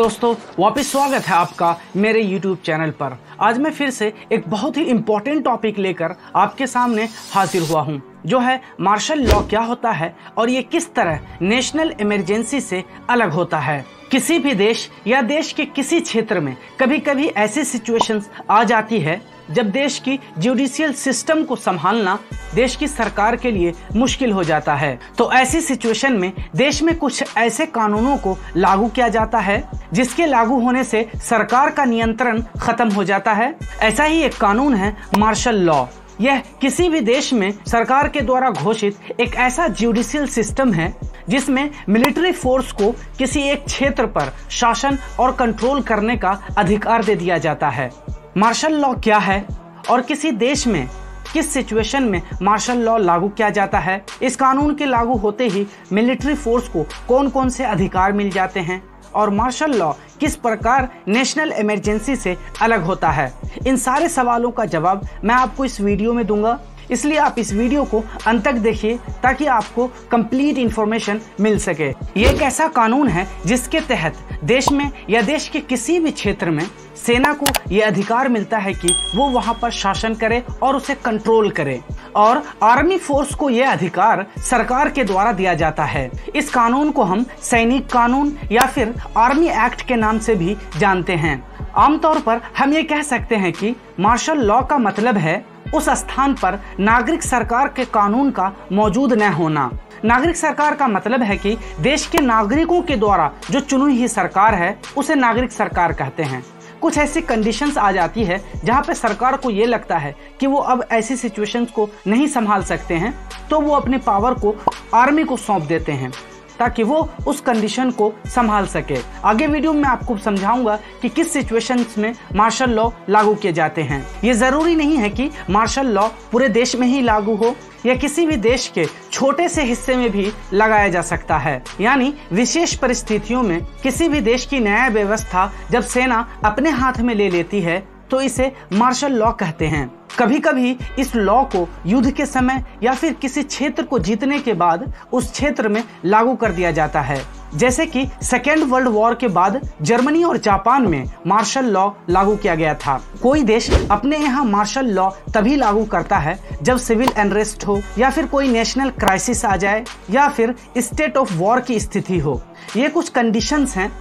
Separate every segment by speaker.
Speaker 1: दोस्तों वापस स्वागत है आपका मेरे YouTube चैनल पर। आज मैं फिर से एक बहुत ही इम्पोर्टेंट टॉपिक लेकर आपके सामने हाजिर हुआ हूं, जो है मार्शल लॉ क्या होता है और ये किस तरह नेशनल इमरजेंसी से अलग होता है। किसी भी देश या देश के किसी क्षेत्र में कभी कभी ऐसी सिचुएशंस आ जाती है जब देश की जुडिशियल सिस्टम को संभालना देश की सरकार के लिए मुश्किल हो जाता है। तो ऐसी सिचुएशन में देश में कुछ ऐसे कानूनों को लागू किया जाता है जिसके लागू होने से सरकार का नियंत्रण खत्म हो जाता है। ऐसा ही एक कानून है मार्शल लॉ। यह किसी भी देश में सरकार के द्वारा घोषित एक ऐसा जुडिशियल सिस्टम है जिसमें मिलिट्री फोर्स को किसी एक क्षेत्र पर शासन और कंट्रोल करने का अधिकार दे दिया जाता है। मार्शल लॉ क्या है और किसी देश में किस सिचुएशन में मार्शल लॉ लागू किया जाता है, इस कानून के लागू होते ही मिलिट्री फोर्स को कौन कौन से अधिकार मिल जाते हैं और मार्शल लॉ किस प्रकार नेशनल इमरजेंसी से अलग होता है, इन सारे सवालों का जवाब मैं आपको इस वीडियो में दूंगा। इसलिए आप इस वीडियो को अंत तक देखिए ताकि आपको कंप्लीट इंफॉर्मेशन मिल सके। ये एक ऐसा कानून है जिसके तहत देश में या देश के किसी भी क्षेत्र में सेना को ये अधिकार मिलता है कि वो वहां पर शासन करे और उसे कंट्रोल करे, और आर्मी फोर्स को यह अधिकार सरकार के द्वारा दिया जाता है। इस कानून को हम सैनिक कानून या फिर आर्मी एक्ट के नाम से भी जानते हैं। आमतौर पर हम ये कह सकते हैं कि मार्शल लॉ का मतलब है उस स्थान पर नागरिक सरकार के कानून का मौजूद न होना। नागरिक सरकार का मतलब है कि देश के नागरिकों के द्वारा जो चुनी हुई सरकार है उसे नागरिक सरकार कहते हैं। कुछ ऐसी कंडीशंस आ जाती है जहां पे सरकार को ये लगता है कि वो अब ऐसी सिचुएशंस को नहीं संभाल सकते हैं, तो वो अपने पावर को आर्मी को सौंप देते हैं ताकि वो उस कंडीशन को संभाल सके। आगे वीडियो में आपको समझाऊंगा कि किस सिचुएशंस में मार्शल लॉ लागू किए जाते हैं। ये जरूरी नहीं है कि मार्शल लॉ पूरे देश में ही लागू हो, या किसी भी देश के छोटे से हिस्से में भी लगाया जा सकता है। यानी विशेष परिस्थितियों में किसी भी देश की न्याय व्यवस्था जब सेना अपने हाथ में ले लेती है तो इसे मार्शल लॉ कहते हैं। कभी कभी इस लॉ को युद्ध के समय या फिर किसी क्षेत्र को जीतने के बाद उस क्षेत्र में लागू कर दिया जाता है। जैसे कि सेकेंड वर्ल्ड वॉर के बाद जर्मनी और जापान में मार्शल लॉ लागू किया गया था। कोई देश अपने यहाँ मार्शल लॉ तभी लागू करता है जब सिविल अनरेस्ट हो, या फिर कोई नेशनल क्राइसिस आ जाए, या फिर स्टेट ऑफ वॉर की स्थिति हो। ये कुछ कंडीशंस हैं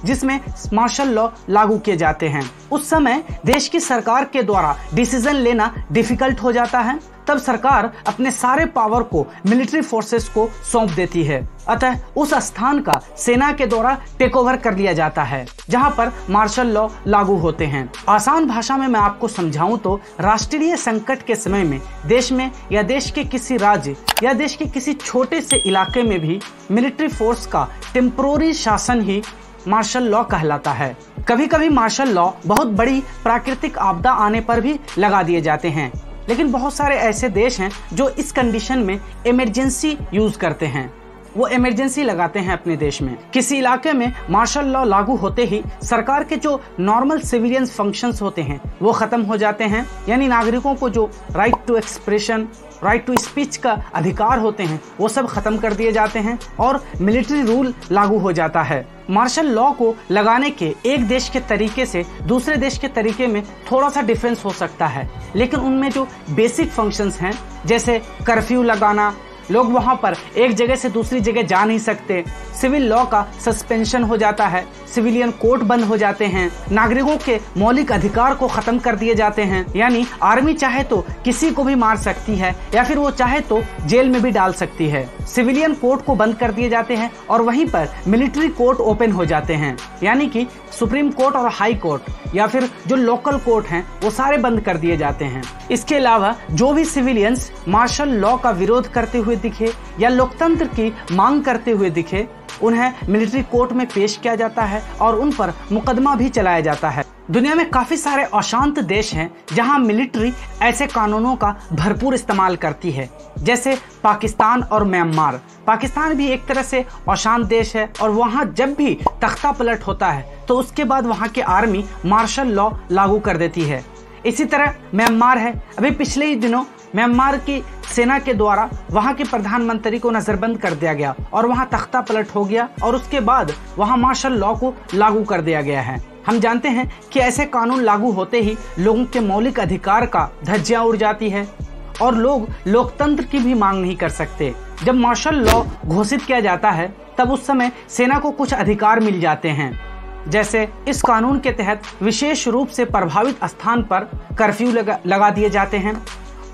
Speaker 1: जिसमें मार्शल लॉ लागू किए जाते हैं। उस समय देश की सरकार के द्वारा डिसीजन लेना डिफिकल्ट हो जाता है, तब सरकार अपने सारे पावर को मिलिट्री फोर्सेस को सौंप देती है। अतः उस स्थान का सेना के द्वारा टेक ओवर कर लिया जाता है जहां पर मार्शल लॉ लागू होते हैं। आसान भाषा में मैं आपको समझाऊं तो राष्ट्रीय संकट के समय में देश में या देश के किसी राज्य या देश के किसी छोटे से इलाके में भी मिलिट्री फोर्स का टेम्पोररी शासन ही मार्शल लॉ कहलाता है। कभी कभी मार्शल लॉ बहुत बड़ी प्राकृतिक आपदा आने पर भी लगा दिए जाते हैं, लेकिन बहुत सारे ऐसे देश हैं जो इस कंडीशन में इमरजेंसी यूज करते हैं, वो इमरजेंसी लगाते हैं अपने देश में। किसी इलाके में मार्शल लॉ लागू होते ही सरकार के जो नॉर्मल सिविलियन फंक्शंस होते हैं वो खत्म हो जाते हैं। यानी नागरिकों को जो right to expression, right to speech का अधिकार होते हैं वो सब खत्म कर दिए जाते हैं और मिलिट्री रूल लागू हो जाता है। मार्शल लॉ को लगाने के एक देश के तरीके से दूसरे देश के तरीके में थोड़ा सा डिफरेंस हो सकता है, लेकिन उनमें जो बेसिक फंक्शंस हैं जैसे कर्फ्यू लगाना, लोग वहां पर एक जगह से दूसरी जगह जा नहीं सकते, सिविल लॉ का सस्पेंशन हो जाता है, सिविलियन कोर्ट बंद हो जाते हैं, नागरिकों के मौलिक अधिकार को खत्म कर दिए जाते हैं। यानी आर्मी चाहे तो किसी को भी मार सकती है या फिर वो चाहे तो जेल में भी डाल सकती है। सिविलियन कोर्ट को बंद कर दिए जाते हैं और वहीं पर मिलिट्री कोर्ट ओपन हो जाते हैं। यानी कि सुप्रीम कोर्ट और हाई कोर्ट या फिर जो लोकल कोर्ट हैं वो सारे बंद कर दिए जाते हैं। इसके अलावा जो भी सिविलियंस मार्शल लॉ का विरोध करते हुए दिखे या लोकतंत्र की मांग करते हुए दिखे, उन्हें मिलिट्री कोर्ट में पेश किया जाता है और उन पर मुकदमा भी चलाया जाता है। दुनिया में काफी सारे अशांत देश हैं जहां मिलिट्री ऐसे कानूनों का भरपूर इस्तेमाल करती है, जैसे पाकिस्तान और म्यांमार। पाकिस्तान भी एक तरह से अशांत देश है और वहां जब भी तख्ता पलट होता है तो उसके बाद वहां की आर्मी मार्शल लॉ लागू कर देती है। इसी तरह म्यांमार है, अभी पिछले ही दिनों म्यांमार की सेना के द्वारा वहां के प्रधानमंत्री को नजरबंद कर दिया गया और वहां तख्ता पलट हो गया और उसके बाद वहां मार्शल लॉ को लागू कर दिया गया है। हम जानते हैं कि ऐसे कानून लागू होते ही लोगों के मौलिक अधिकार का धज्जियां उड़ जाती है और लोग लोकतंत्र की भी मांग नहीं कर सकते। जब मार्शल लॉ घोषित किया जाता है तब उस समय सेना को कुछ अधिकार मिल जाते हैं, जैसे इस कानून के तहत विशेष रूप से प्रभावित स्थान पर कर्फ्यू लगा दिए जाते हैं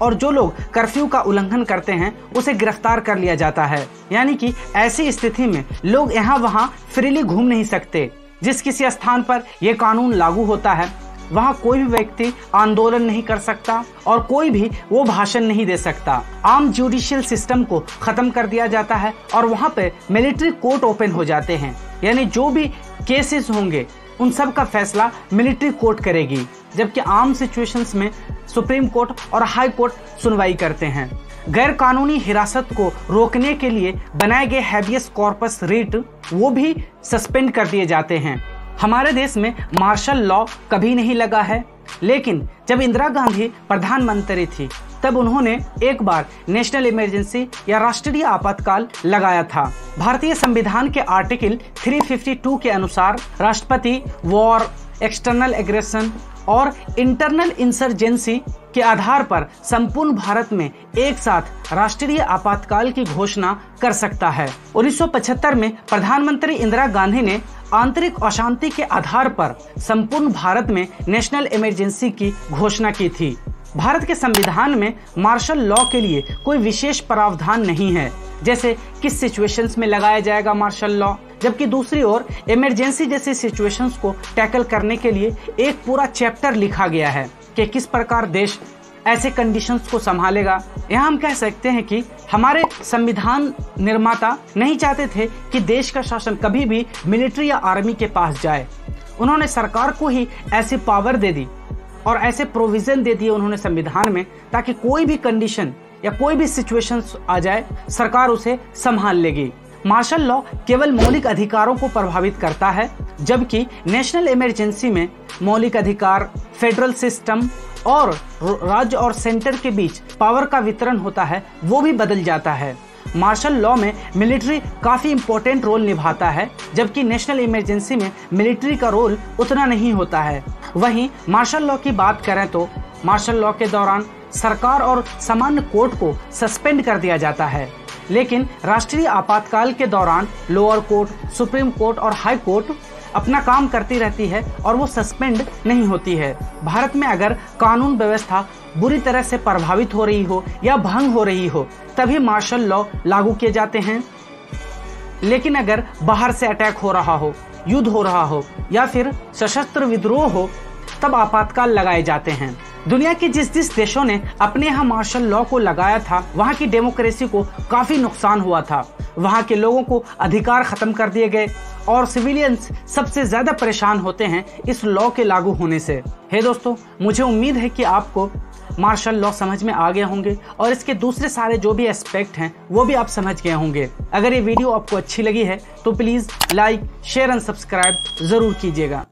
Speaker 1: और जो लोग कर्फ्यू का उल्लंघन करते हैं उसे गिरफ्तार कर लिया जाता है। यानी कि ऐसी स्थिति में लोग यहाँ वहाँ फ्रीली घूम नहीं सकते। जिस किसी स्थान पर यह कानून लागू होता है वहाँ कोई भी व्यक्ति आंदोलन नहीं कर सकता और कोई भी वो भाषण नहीं दे सकता। आम जुडिशियल सिस्टम को खत्म कर दिया जाता है और वहाँ पे मिलिट्री कोर्ट ओपन हो जाते हैं, यानी जो भी केसेस होंगे उन सब का फैसला मिलिट्री कोर्ट करेगी, जबकि आम सिचुएशंस में सुप्रीम कोर्ट और हाई कोर्ट सुनवाई करते हैं। गैर कानूनी हिरासत को रोकने के लिए बनाए गए हैबियस कॉर्पस रिट वो भी सस्पेंड कर दिए जाते हैं। हमारे देश में मार्शल लॉ कभी नहीं लगा है, लेकिन जब इंदिरा गांधी प्रधानमंत्री थी तब उन्होंने एक बार नेशनल इमरजेंसी या राष्ट्रीय आपातकाल लगाया था। भारतीय संविधान के आर्टिकल 352 के अनुसार राष्ट्रपति वॉर, एक्सटर्नल एग्रेशन और इंटरनल इंसर्जेंसी के आधार पर संपूर्ण भारत में एक साथ राष्ट्रीय आपातकाल की घोषणा कर सकता है। 1975 में प्रधानमंत्री इंदिरा गांधी ने आंतरिक अशांति के आधार पर संपूर्ण भारत में नेशनल इमरजेंसी की घोषणा की थी। भारत के संविधान में मार्शल लॉ के लिए कोई विशेष प्रावधान नहीं है, जैसे किस सिचुएशंस में लगाया जाएगा मार्शल लॉ, जबकि दूसरी ओर इमरजेंसी जैसी सिचुएशंस को टैकल करने के लिए एक पूरा चैप्टर लिखा गया है कि किस प्रकार देश ऐसे कंडीशंस को संभालेगा। यहाँ हम कह सकते हैं कि हमारे संविधान निर्माता नहीं चाहते थे कि देश का शासन कभी भी मिलिट्री या आर्मी के पास जाए। उन्होंने सरकार को ही ऐसी पावर दे दी और ऐसे प्रोविजन दे दिए उन्होंने संविधान में, ताकि कोई भी कंडीशन या कोई भी सिचुएशंस आ जाए सरकार उसे संभाल लेगी। मार्शल लॉ केवल मौलिक अधिकारों को प्रभावित करता है, जबकि नेशनल इमरजेंसी में मौलिक अधिकार, फेडरल सिस्टम और राज्य और सेंटर के बीच पावर का वितरण होता है वो भी बदल जाता है। मार्शल लॉ में मिलिट्री काफी इंपॉर्टेंट रोल निभाता है, जबकि नेशनल इमरजेंसी में मिलिट्री का रोल उतना नहीं होता है। वहीं मार्शल लॉ की बात करें तो मार्शल लॉ के दौरान सरकार और सामान्य कोर्ट को सस्पेंड कर दिया जाता है, लेकिन राष्ट्रीय आपातकाल के दौरान लोअर कोर्ट, सुप्रीम कोर्ट और हाई कोर्ट अपना काम करती रहती है और वो सस्पेंड नहीं होती है। भारत में अगर कानून व्यवस्था बुरी तरह से प्रभावित हो रही हो या भंग हो रही हो तभी मार्शल लॉ लागू किए जाते हैं, लेकिन अगर बाहर से अटैक हो रहा हो, युद्ध हो रहा हो या फिर सशस्त्र विद्रोह हो तब आपातकाल लगाए जाते हैं। दुनिया के जिस जिस देशों ने अपने यहाँ मार्शल लॉ को लगाया था वहाँ की डेमोक्रेसी को काफी नुकसान हुआ था। वहाँ के लोगों को अधिकार खत्म कर दिए गए और सिविलियंस सबसे ज्यादा परेशान होते हैं इस लॉ के लागू होने से। हे दोस्तों, मुझे उम्मीद है कि आपको मार्शल लॉ समझ में आ गए होंगे और इसके दूसरे सारे जो भी एस्पेक्ट हैं वो भी आप समझ गए होंगे। अगर ये वीडियो आपको अच्छी लगी है तो please like, share and subscribe जरूर कीजिएगा।